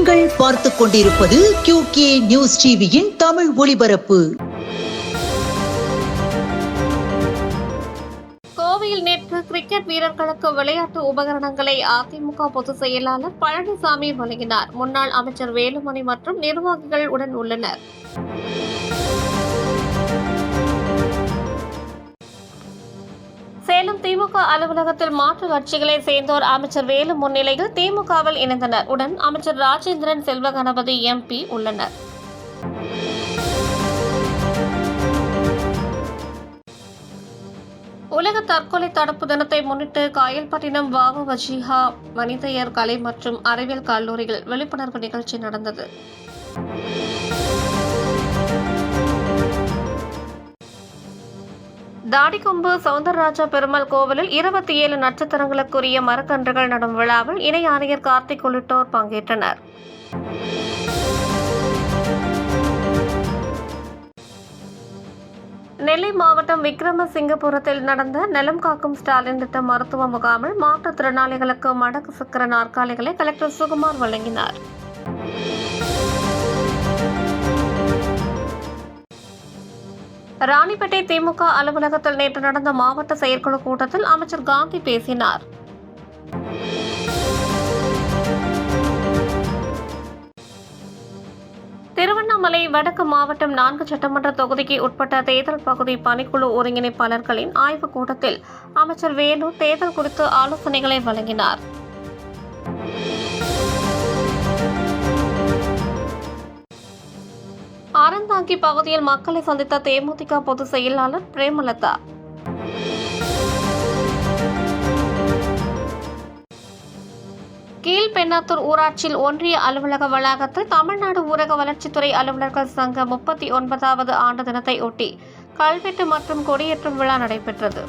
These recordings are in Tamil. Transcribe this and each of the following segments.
நீங்கள் பார்த்துக் கொண்டிருப்பது QK நியூஸ் டிவியின் தமிழ் ஒளிபரப்பு. கோவையில் நேற்று கிரிக்கெட் வீரர்களுக்கு விளையாட்டு உபகரணங்களை அதிமுக பொதுச் செயலாளர் பழனிசாமி வழங்கினார். முன்னாள் அமைச்சர் வேலுமணி மற்றும் நிர்வாகிகள் உடன் உள்ளனர். சேலம் திமுக அலுவலகத்தில் மாற்றுக் கட்சிகளை சேர்ந்தோர் அமைச்சர் வேலு முன்னிலையில் திமுகவில் இணைந்தனர். உடன் அமைச்சர் ராஜேந்திரன், செல்வகணபதி MP உள்ளனர். உலக தற்கொலை தடுப்பு தினத்தை முன்னிட்டு காயல்பட்டினம் வ.வ.ஜிஹா மனிதயர் கலை மற்றும் அறிவியல் கல்லூரியில் விழிப்புணர்வு நிகழ்ச்சி நடந்தது. தாடிக்கொம்பு சவுந்தரராஜா பெருமாள் கோவிலில் 27 நட்சத்திரங்களுக்குரிய மரக்கன்றுகள் நடும் விழாவில் இணை ஆணையர் கார்த்திக் உள்ளிட்டோர் பங்கேற்றனர். நெல்லை மாவட்டம் விக்கிரமசிங்கபுரத்தில் நடந்த நலம் காக்கும் ஸ்டாலின் திட்ட மருத்துவ முகாமில் மாற்றுத்திறனாளிகளுக்கு மடக்கு சக்கர நாற்காலிகளை கலெக்டர் சுகுமார் வழங்கினார். ராணிப்பேட்டை திமுக அலுவலகத்தில் நேற்று நடந்த மாவட்ட செயற்குழு கூட்டத்தில் அமைச்சர் காந்தி பேசினார். திருவண்ணாமலை வடக்கு மாவட்டம் 4 சட்டமன்ற தொகுதிக்கு உட்பட்ட தேர்தல் பகுதி பணிக்குழு ஒருங்கிணைப்பாளர்களின் ஆய்வுக் கூட்டத்தில் அமைச்சர் வேலு தேர்தல் குறித்து ஆலோசனைகளை வழங்கினார். அறந்தாங்கி பகுதியில் மக்களை சந்தித்த தேமுதிக பொதுச் செயலாளர் பிரேமலதா. கீழ்பெண்ணாத்தூர் ஊராட்சியில் ஒன்றிய அலுவலக வளாகத்தில் தமிழ்நாடு ஊரக வளர்ச்சித்துறை அலுவலர்கள் சங்க 39வது ஆண்டு தினத்தை ஒட்டி கல்வெட்டு மற்றும் கொடியேற்றும் விழா நடைபெற்றது.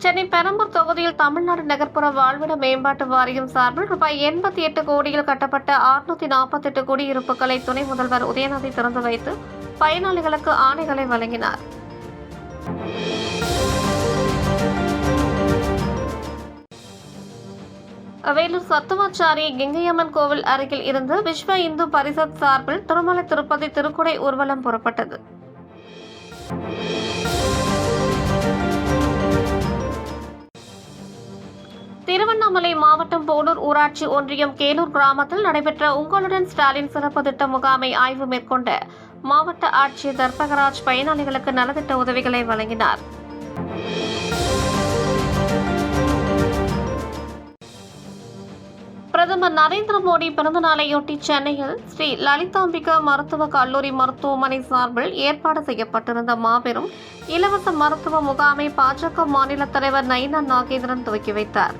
சென்னை பெரம்பூர் தொகுதியில் தமிழ்நாடு நகர்ப்புற வாழ்விட மேம்பாட்டு வாரியம் சார்பில் ₹88 கோடியில் கட்டப்பட்ட 648 குடியிருப்புகளை துணை முதல்வர் உதயநிதி திறந்து வைத்து பயனாளிகளுக்கு ஆணைகளை வழங்கினார். வேலூர் சத்துவாச்சாரி கெங்கையம்மன் கோவில் அருகில் இருந்து விஸ்வ இந்து பரிஷத் சார்பில் திருமலை திருப்பதி திருக்குடை ஊர்வலம் புறப்பட்டது. திருவண்ணாமலை மாவட்டம் போலூர் ஊராட்சி ஒன்றியம் கேலூர் கிராமத்தில் நடைபெற்ற உங்களுடன் ஸ்டாலின் சிறப்பு திட்ட முகாமை ஆய்வு மேற்கொண்ட மாவட்ட ஆட்சியர் தர்பகராஜ் பயனாளிகளுக்கு நலத்திட்ட உதவிகளை வழங்கினார். பிரதமர் நரேந்திர மோடி பிறந்த நாளையொட்டி சென்னையில் ஸ்ரீ லலிதாம்பிகா மருத்துவக் கல்லூரி மருத்துவமனை சார்பில் ஏற்பாடு செய்யப்பட்டிருந்த மாபெரும் இலவச மருத்துவ முகாமை பாஜக மாநில தலைவர் நயினா நாகேந்திரன் துவக்கி வைத்தார்.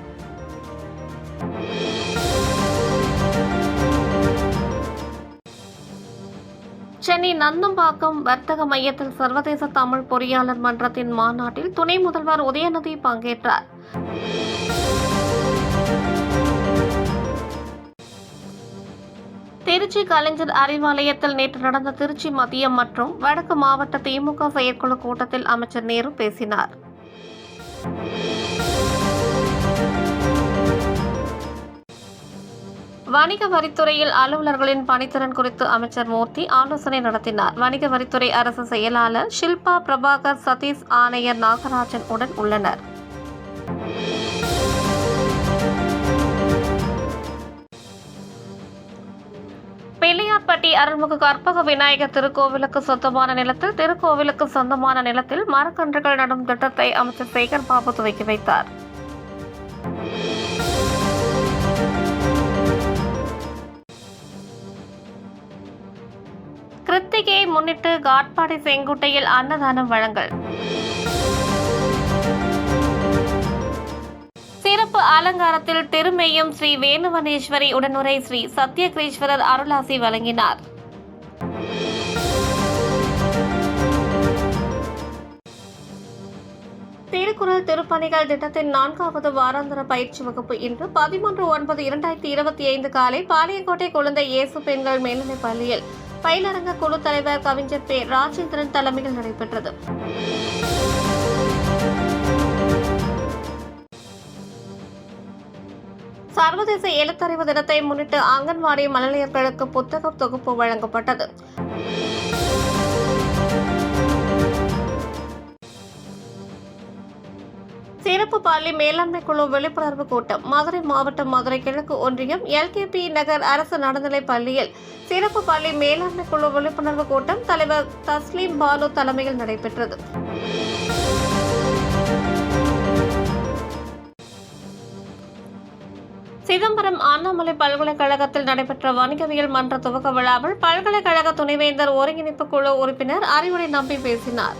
சென்னை நந்தம்பாக்கம் வர்த்தக மையத்தில் சர்வதேச தமிழ் பொறியாளர் மன்றத்தின் மாநாட்டில் துணை முதல்வர் உதயநிதி பங்கேற்றார். திருச்சி கலைஞர் அறிவாலயத்தில் நேற்று நடந்த திருச்சி மத்திய மற்றும் வடக்கு மாவட்ட திமுக செயற்குழு கூட்டத்தில் அமைச்சர் நேரு பேசினார். வணிக வரித்துறையில் அலுவலர்களின் பணித்திறன் குறித்து அமைச்சர் மூர்த்தி ஆலோசனை நடத்தினார். வணிக வரித்துறை அரசு செயலாளர் ஷில்பா பிரபாகர், சதீஷ், ஆணையர் நாகராஜன் உடன் உள்ளனர். பிள்ளையார்பட்டி அருள்மிகு கற்பக விநாயகர் திருக்கோவிலுக்கு சொந்தமான நிலத்தில் திருக்கோவிலுக்கு சொந்தமான நிலத்தில் மரக்கன்றுகள் நடும் திட்டத்தை அமைச்சர் சேகர் பாபு துவக்கி வைத்தார். கிருத்திகையை முன்னிட்டு காட்பாடி செங்குட்டையில் அன்னதானம் வழங்கல். சிறப்பு அலங்காரத்தில் திருமேயம் ஸ்ரீ வேணுவனேஸ்வரி உடனுரை ஸ்ரீ சத்யகிரீஸ்வரர் அருளாசி வழங்கினார். திருக்குறள் திருப்பணிகள் திட்டத்தின் 4வது வாராந்திர பயிற்சி வகுப்பு இன்று 13/9/2025 காலை பாளையங்கோட்டை குழந்தை இயேசு பெண்கள் மேல்நிலைப் பள்ளியில் பயிலரங்க குழு தலைவர் கவிஞர் பே. ராஜேந்திரன் தலைமையில் நடைபெற்றது. சர்வதேச எழுத்தறிவு தினத்தை முன்னிட்டு அங்கன்வாடி மழலையர்களுக்கு புத்தக தொகுப்பு வழங்கப்பட்டது. சிறப்பு பள்ளி மேலாண்மை குழு விழிப்புணர்வு கூட்டம் மதுரை மாவட்டம் மதுரை கிழக்கு ஒன்றியம் LKP நகர் அரசு நடுநிலைப் பள்ளியில் சிறப்பு பள்ளி மேலாண்மை குழு விழிப்புணர்வு கூட்டம் தலைவர் தஸ்லீம் பானு தலைமையில் நடைபெற்றது. சிதம்பரம் அண்ணாமலை பல்கலைக்கழகத்தில் நடைபெற்ற வணிகவியல் மன்ற துவக்க விழாவில் பல்கலைக்கழக துணைவேந்தர் ஒருங்கிணைப்பு குழு உறுப்பினர் அறிவுரை நம்பி பேசினார்.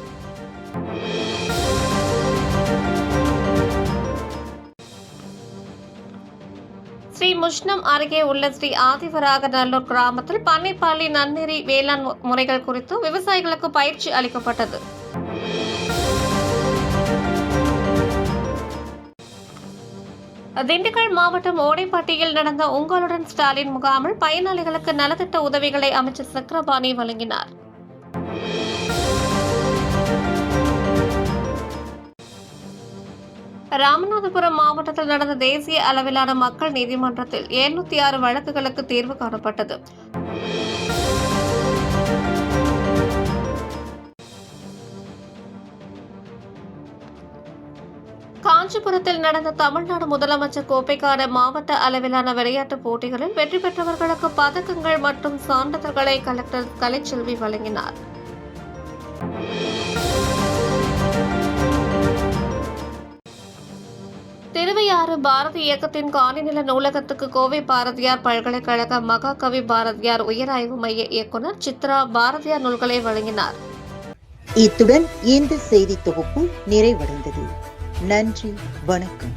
ஸ்ரீ முஷ்ணம் அருகே உள்ள ஸ்ரீ ஆதிவராகநல்லூர் கிராமத்தில் பண்ணைப்பாலி நன்னெறி வேளாண் முறைகள் குறித்து விவசாயிகளுக்கு பயிற்சி அளிக்கப்பட்டது. திண்டுக்கல் மாவட்டம் ஓடைப்பட்டியில் நடந்த உங்களுடன் ஸ்டாலின் முகாமில் பயனாளிகளுக்கு நலத்திட்ட உதவிகளை அமைச்சர் சக்கரபாணி வழங்கினார். ராமநாதபுரம் மாவட்டத்தில் நடந்த தேசிய அளவிலான மக்கள் நீதிமன்றத்தில் 706 வழக்குகளுக்கு தீர்வு காணப்பட்டது. காஞ்சிபுரத்தில் நடந்த தமிழ்நாடு முதலமைச்சர் கோப்பைக்கான மாவட்ட அளவிலான விளையாட்டுப் போட்டிகளில் வெற்றி பெற்றவர்களுக்கு பதக்கங்கள் மற்றும் சான்றிதழ்களை கலெக்டர் கலைச்செல்வி வழங்கினார். திருவையாறு பாரதி இயக்கத்தின் காணிநில நூலகத்துக்கு கோவை பாரதியார் பல்கலைக்கழக மகாகவி பாரதியார் உயராய்வு மைய இயக்குநர் சித்ரா பாரதியார் நூல்களை வழங்கினார். இத்துடன் இந்த செய்தி தொகுப்பு நிறைவடைந்தது. நன்றி, வணக்கம்.